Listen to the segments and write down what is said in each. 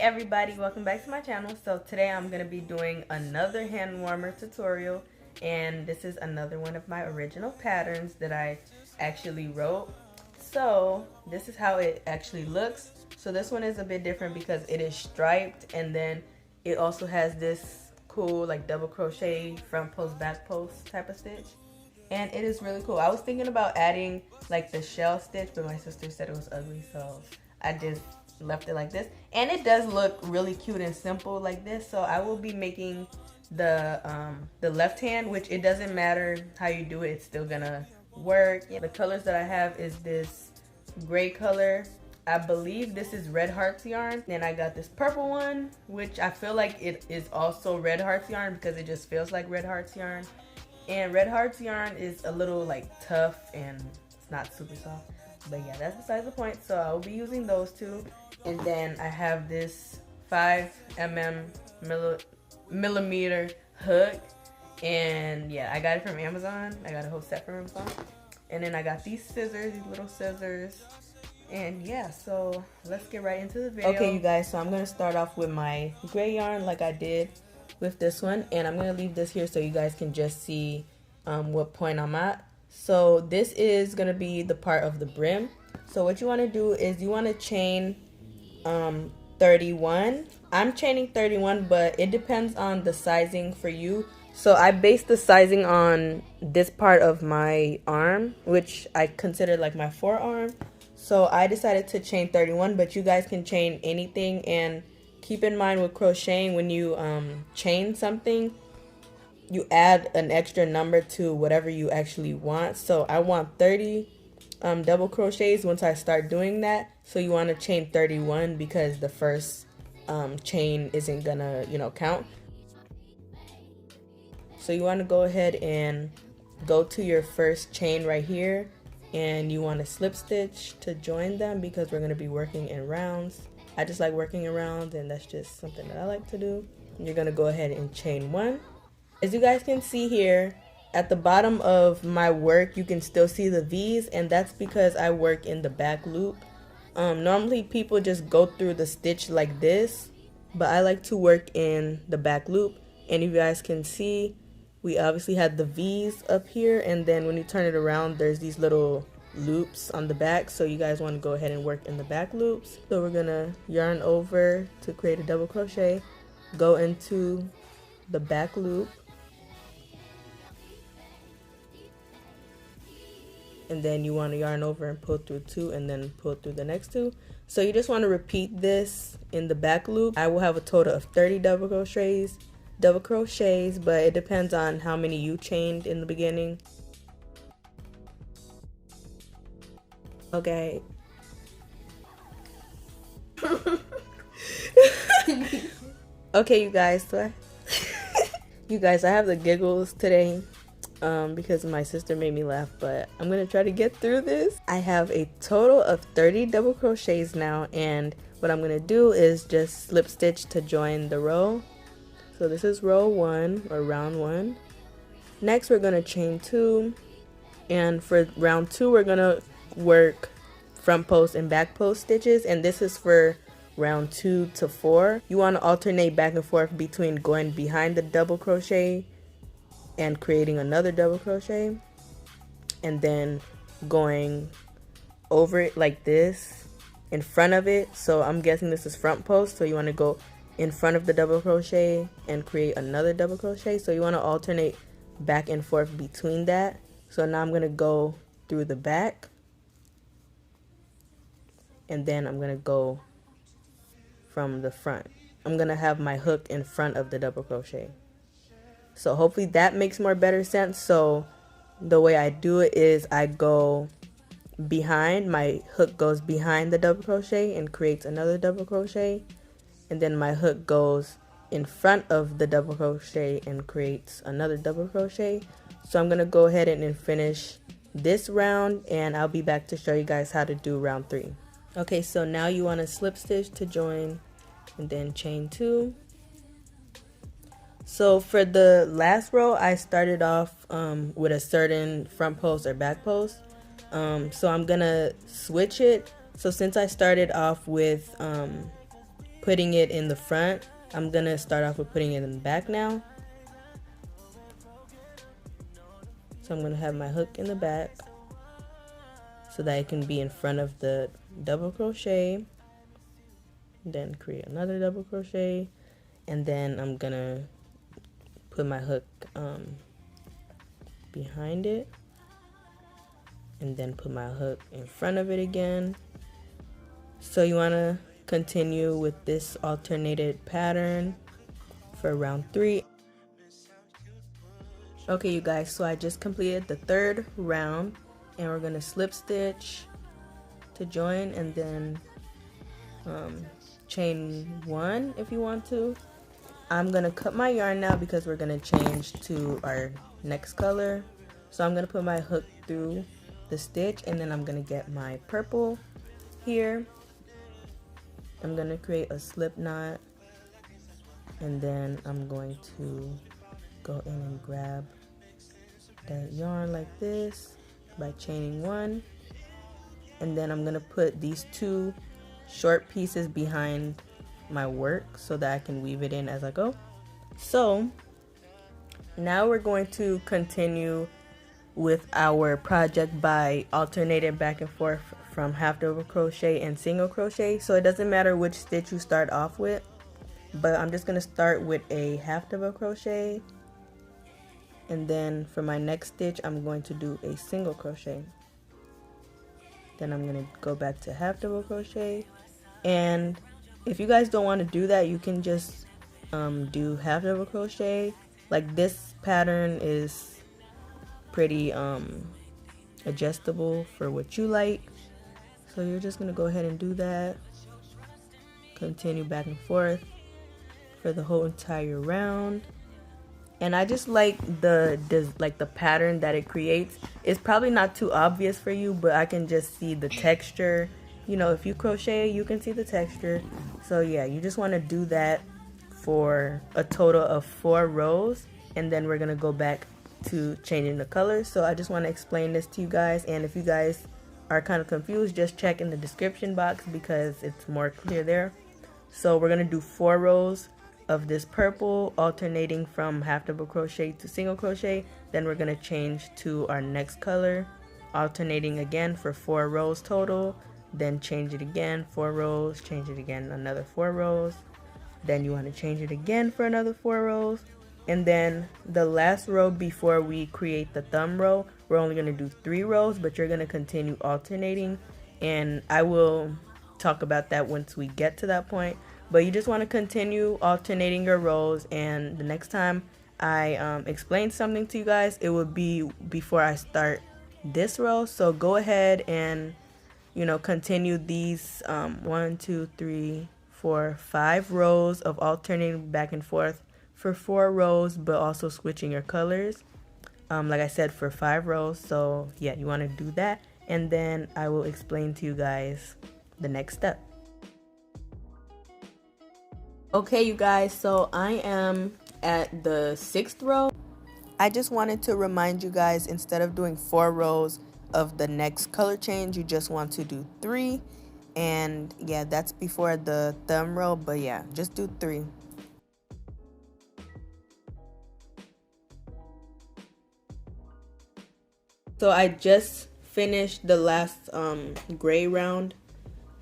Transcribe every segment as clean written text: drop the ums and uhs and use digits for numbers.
everybody, welcome back to my channel. So today I'm going to be doing another hand warmer tutorial, and this is another one of my original patterns that I actually wrote. So this is how it actually looks. So this one is a bit different because it is striped, and then it also has this cool like double crochet front post back post type of stitch, and it is really cool. I was thinking about adding like the shell stitch, but my sister said it was ugly, so I just left it like this, and it does look really cute and simple like this. So I will be making the left hand, which it doesn't matter how you do it, it's still gonna work. The colors that I have is this gray color, I believe this is Red Hearts yarn, and I got this purple one, which I feel like it is also Red Hearts yarn because it just feels like Red Hearts yarn. And Red Hearts yarn is a little like tough and it's not super soft, but yeah, that's besides the point. So I will be using those two. And then I have this 5mm millimeter hook, and yeah, I got it from Amazon. I got a whole set from Amazon. And then I got these scissors, these little scissors. And yeah, so let's get right into the video. Okay, you guys, so I'm gonna start off with my gray yarn like I did with this one, and I'm gonna leave this here so you guys can just see what point I'm at. So this is gonna be the part of the brim. So what you want to do is you want to chain 31. I'm chaining 31, but it depends on the sizing for you. So I based the sizing on this part of my arm, which I consider like my forearm. So I decided to chain 31, but you guys can chain anything. And keep in mind with crocheting, when you chain something, you add an extra number to whatever you actually want. So I want 30 double crochets once I start doing that. So you want to chain 31 because the first chain isn't gonna, count. So you want to go ahead and go to your first chain right here, and you want to slip stitch to join them because we're going to be working in rounds. I just like working in rounds, and that's just something that I like to do. And you're going to go ahead and chain one. As you guys can see here, at the bottom of my work, you can still see the V's, and that's because I work in the back loop. Normally people just go through the stitch like this, but I like to work in the back loop. And you guys can see, we obviously had the V's up here, and then when you turn it around, there's these little loops on the back. So you guys want to go ahead and work in the back loops. So we're gonna yarn over to create a double crochet, go into the back loop, and then you want to yarn over and pull through two, and then pull through the next two. So you just want to repeat this in the back loop. I will have a total of 30 double crochets, but it depends on how many you chained in the beginning. Okay. Okay, you guys, so you guys, I have the giggles today because my sister made me laugh, but I'm gonna try to get through this. I have a total of 30 double crochets now, and what I'm gonna do is just slip stitch to join the row. So this is row 1 or round 1. Next we're gonna chain 2, and for round 2 we're gonna work front post and back post stitches, and this is for round 2 to 4. You want to alternate back and forth between going behind the double crochet and creating another double crochet, and then going over it like this in front of it. So I'm guessing this is front post, so you want to go in front of the double crochet and create another double crochet. So you want to alternate back and forth between that. So now I'm going to go through the back, and then I'm going to go from the front. I'm going to have my hook in front of the double crochet. So hopefully that makes more better sense. So the way I do it is I go behind, my hook goes behind the double crochet and creates another double crochet, and then my hook goes in front of the double crochet and creates another double crochet. So I'm gonna go ahead and finish this round, and I'll be back to show you guys how to do round 3. Okay, so now you want to slip stitch to join, and then chain 2. So for the last row, I started off with a certain front post or back post. So I'm gonna switch it. So since I started off with putting it in the front. I'm gonna start off with putting it in the back now. So I'm gonna have my hook in the back so that it can be in front of the double crochet, then create another double crochet, and then I'm gonna put my hook behind it, and then put my hook in front of it again. So you want to continue with this alternated pattern for round 3. Okay you guys, so I just completed the 3rd round, and we're going to slip stitch to join, and then chain 1 if you want to. I'm going to cut my yarn now because we're going to change to our next color. So I'm going to put my hook through the stitch, and then I'm going to get my purple here. I'm going to create a slip knot, and then I'm going to go in and grab that yarn like this by chaining 1, and then I'm going to put these 2 short pieces behind my work so that I can weave it in as I go. So now we're going to continue with our project by alternating back and forth from half double crochet and single crochet. So it doesn't matter which stitch you start off with, but I'm just going to start with a half double crochet, and then for my next stitch I'm going to do a single crochet. Then I'm going to go back to half double crochet, and if you guys don't want to do that, you can just do half double crochet. Like this pattern is pretty adjustable for what you like, so you're just gonna go ahead and do that. Continue back and forth for the whole entire round. And I just like the pattern that it creates. It's probably not too obvious for you, but I can just see the texture. You know, if you crochet, you can see the texture. So yeah, you just want to do that for a total of 4 rows, and then we're gonna go back to changing the colors. So I just want to explain this to you guys, and if you guys are kind of confused, just check in the description box because it's more clear there. So we're gonna do 4 rows of this purple, alternating from half double crochet to single crochet. Then we're gonna change to our next color, alternating again for 4 rows total. Then change it again, 4 rows, change it again, another 4 rows. Then you want to change it again for another 4 rows. And then the last row before we create the thumb row, we're only going to do 3 rows, but you're going to continue alternating. And I will talk about that once we get to that point. But you just want to continue alternating your rows, and the next time I explain something to you guys, it will be before I start this row. So go ahead and, you know, continue these 1, 2, 3, 4, 5 rows of alternating back and forth for 4 rows, but also switching your colors, like I said, for 5 rows. So yeah, you want to do that, and then I will explain to you guys the next step. Okay you guys, so I am at the 6th row. I just wanted to remind you guys, instead of doing 4 rows of the next color change, you just want to do 3. And yeah, that's before the thumb row, but yeah, just do 3. So I just finished the last gray round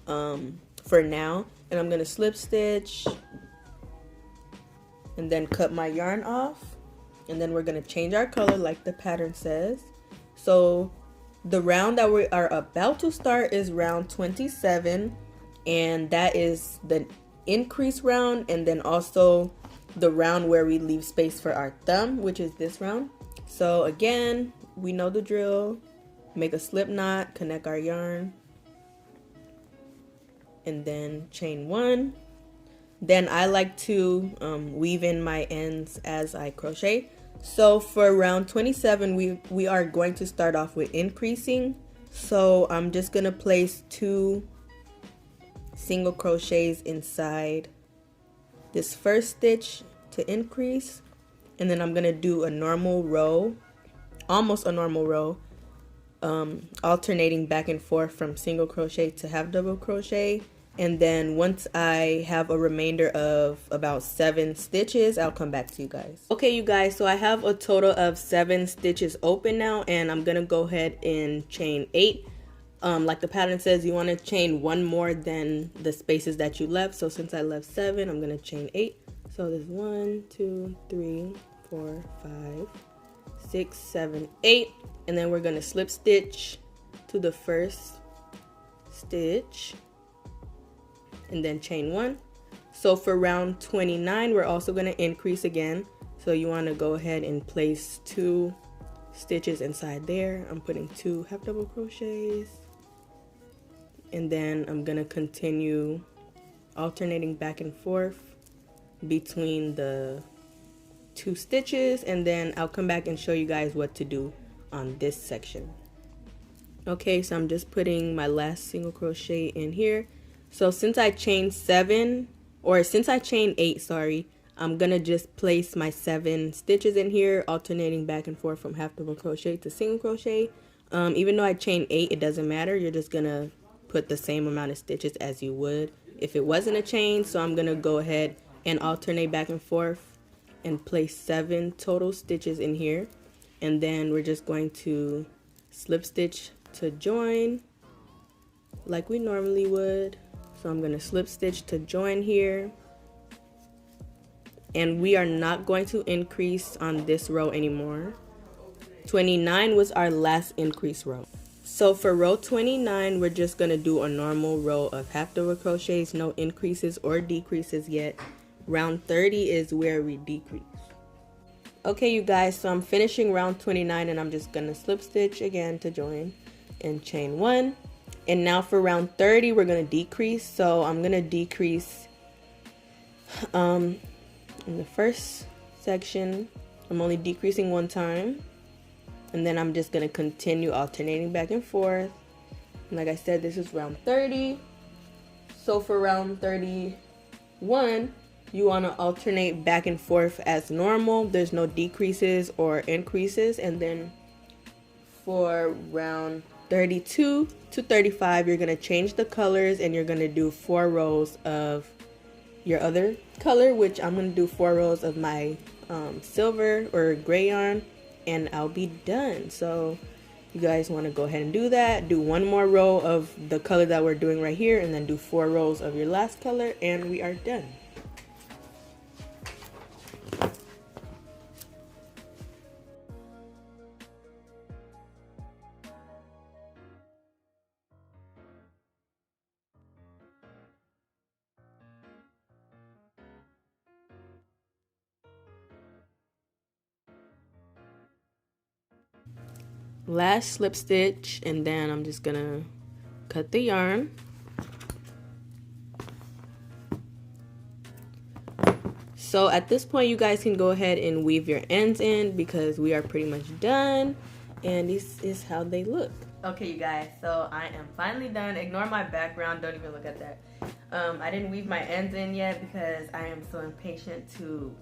for now, and I'm gonna slip stitch and then cut my yarn off, and then we're gonna change our color like the pattern says. So the round that we are about to start is round 27, and that is the increase round, and then also the round where we leave space for our thumb, which is this round. So again, we know the drill. Make a slip knot, connect our yarn, and then chain 1. Then I like to weave in my ends as I crochet. So for round 27, we are going to start off with increasing. So I'm just gonna place 2 single crochets inside this first stitch to increase, and then I'm gonna do a normal row, almost a normal row, alternating back and forth from single crochet to half double crochet, And then once I have a remainder of about 7 stitches, I'll come back to you guys. Okay, you guys, so I have a total of 7 stitches open now, and I'm gonna go ahead and chain 8. Like the pattern says, you want to chain 1 more than the spaces that you left. So since I left 7, I'm gonna chain 8. So there's 1, 2, 3, 4, 5, 6, 7, 8, and then we're gonna slip stitch to the first stitch and then chain 1. So for round 29, we're also going to increase again. So you want to go ahead and place 2 stitches inside there. I'm putting 2 half double crochets, and then I'm going to continue alternating back and forth between the 2 stitches, and then I'll come back and show you guys what to do on this section. Okay, so I'm just putting my last single crochet in here. So since I chained 7, or since I chained 8, sorry, I'm gonna just place my 7 stitches in here, alternating back and forth from half double crochet to single crochet. Even though I chained 8, it doesn't matter. You're just gonna put the same amount of stitches as you would if it wasn't a chain. So I'm gonna go ahead and alternate back and forth and place 7 total stitches in here, and then we're just going to slip stitch to join like we normally would. So I'm going to slip stitch to join here, and we are not going to increase on this row anymore. 29 was our last increase row. So for row 29, we're just going to do a normal row of half double crochets, no increases or decreases yet. Round 30 is where we decrease. Okay, you guys, so I'm finishing round 29, and I'm just going to slip stitch again to join and chain 1. And now for round 30, we're going to decrease. So I'm going to decrease in the first section. I'm only decreasing 1 time. And then I'm just going to continue alternating back and forth. And like I said, this is round 30. So for round 31, you want to alternate back and forth as normal. There's no decreases or increases. And then for round 32 to 35, you're going to change the colors, and you're going to do 4 rows of your other color, which I'm going to do 4 rows of my silver or gray yarn, and I'll be done. So you guys want to go ahead and do that. Do 1 more row of the color that we're doing right here, and then do 4 rows of your last color, and we are done. Last slip stitch, and then I'm just gonna cut the yarn. So at this point, you guys can go ahead and weave your ends in, because we are pretty much done, and this is how they look. Okay, you guys, so I am finally done. Ignore my background, don't even look at that. I didn't weave my ends in yet because I am so impatient to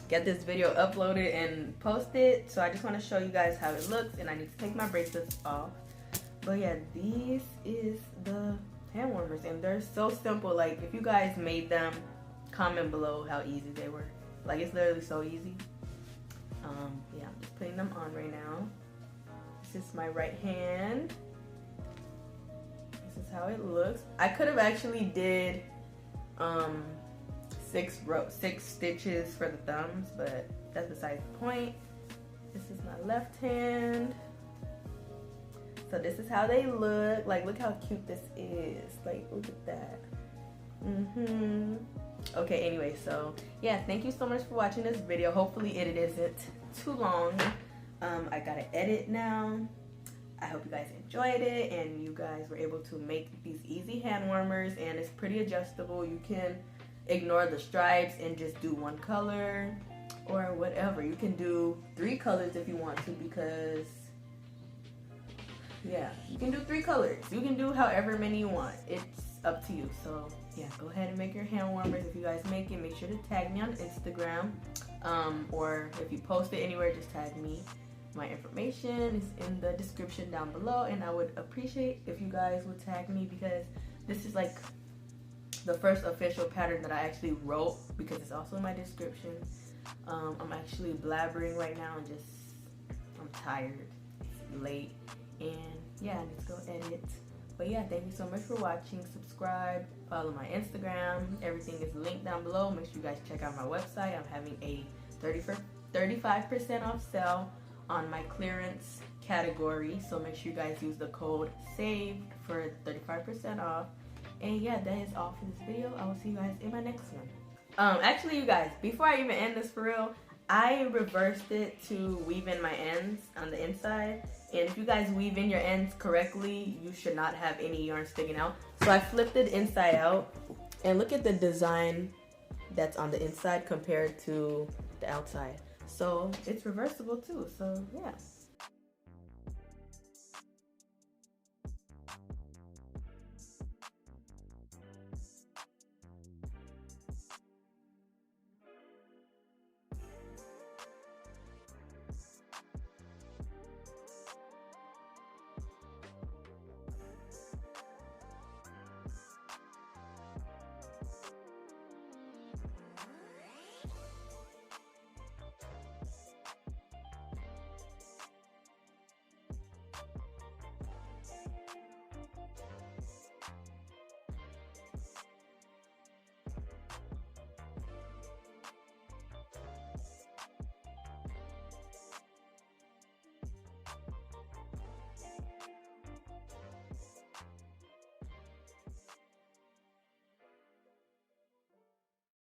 get this video uploaded and posted. So I just want to show you guys how it looks, and I need to take my bracelets off. But yeah, these is the hand warmers, and they're so simple. Like, if you guys made them, comment below how easy they were. Like, it's literally so easy. Yeah, I'm just putting them on right now. This is my right hand. This is how it looks. I could have actually did 6 stitches for the thumbs, but that's besides the point. This is my left hand. So this is how they look. Like, look how cute this is. Like, look at that. Okay, anyway, so yeah, thank you so much for watching this video. Hopefully it isn't too long. I gotta edit now. I hope you guys enjoyed it, and you guys were able to make these easy hand warmers, and it's pretty adjustable. You can ignore the stripes and just do 1 color or whatever. You can do 3 colors if you want to, because yeah, you can do 3 colors. You can do however many you want. It's up to you. So yeah, go ahead and make your hand warmers. If you guys make it, make sure to tag me on Instagram, or if you post it anywhere, just tag me. My information is in the description down below, and I would appreciate if you guys would tag me, because this is like the first official pattern that I actually wrote, because it's also in my description. I'm actually blabbering right now and I'm tired. It's late and yeah, I need to go edit. But yeah, thank you so much for watching. Subscribe, follow my Instagram. Everything is linked down below. Make sure you guys check out my website. I'm having a 35% off sale on my clearance category. So make sure you guys use the code SAVED for 35% off. And yeah, that is all for this video. I will see you guys in my next one. Actually, you guys, before I even end this for real, I reversed it to weave in my ends on the inside. And if you guys weave in your ends correctly, you should not have any yarn sticking out. So I flipped it inside out. And look at the design that's on the inside compared to the outside. So it's reversible too. So yeah.